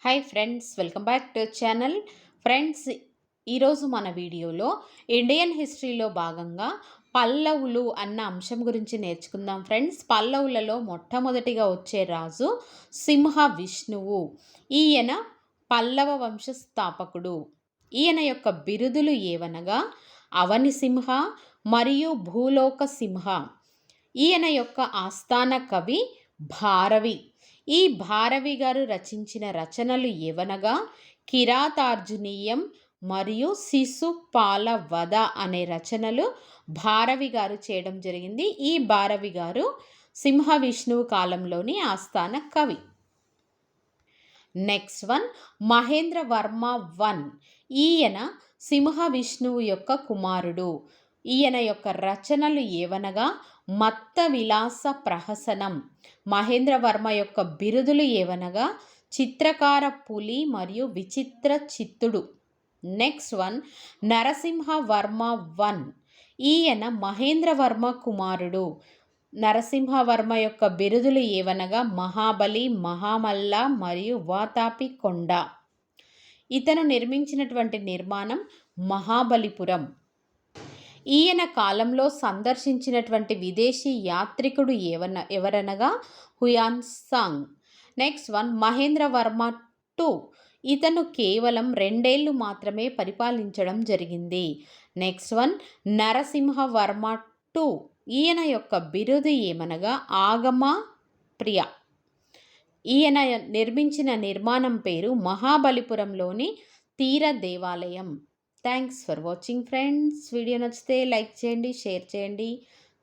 Hi friends, welcome back to channel. Friends, ఈరోజు మన వీడియోలో ఇండియన్ హిస్టరీలో భాగంగా పల్లవులు అన్న అంశం గురించి నేర్చుకుందాం. ఫ్రెండ్స్, పల్లవులలో మొట్టమొదటిగా వచ్చే రాజు సింహ విష్ణువు. ఈయన పల్లవ వంశ స్థాపకుడు. ఈయన యొక్క బిరుదులు ఏవనగా అవని సింహ మరియు భూలోక సింహ. ఈయన యొక్క ఆస్థాన కవి భారవి. ఈ భారవి గారు రచించిన రచనలు ఏవనగా కిరాతార్జునీయం మరియు శిశుపాల వధ అనే రచనలు భారవి గారు చేయడం జరిగింది. ఈ భారవి గారు సింహ విష్ణువు కాలంలోని ఆస్థాన కవి. Next one, Mahendra Varma one. ఈయన సింహ విష్ణువు యొక్క కుమారుడు. ఈయన యొక్క రచనలు ఏవనగా మత్త విలాస ప్రహసనం. మహేంద్రవర్మ యొక్క బిరుదులు ఏవనగా చిత్రకార పులి మరియు విచిత్ర చిత్తుడు. Next one, Narasimhavarma one. ఈయన మహేంద్రవర్మ కుమారుడు. నరసింహవర్మ యొక్క బిరుదులు ఏవనగా మహాబలి, మహామల్ల మరియు వాతాపి కొండ. ఇతను నిర్మించినటువంటి నిర్మాణం మహాబలిపురం. ఈయన కాలంలో సందర్శించినటువంటి విదేశీ యాత్రికుడు ఎవరనగా Hiuen Tsang. Next one, Mahendravarma two. ఇతను కేవలం 2 ఏళ్ళు మాత్రమే పరిపాలించడం జరిగింది. Next one, Narasimhavarma two. ఈయన యొక్క బిరుదు ఏమనగా ఆగమ ప్రియ. ఈయన నిర్మించిన నిర్మాణం పేరు మహాబలిపురంలోని తీర దేవాలయం. Thanks for watching friends. Video నచ్చితే లైక్ చేయండి, షేర్ చేయండి,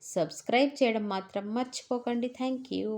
సబ్స్క్రైబ్ చేయడం మాత్రం మర్చిపోకండి. Thank you.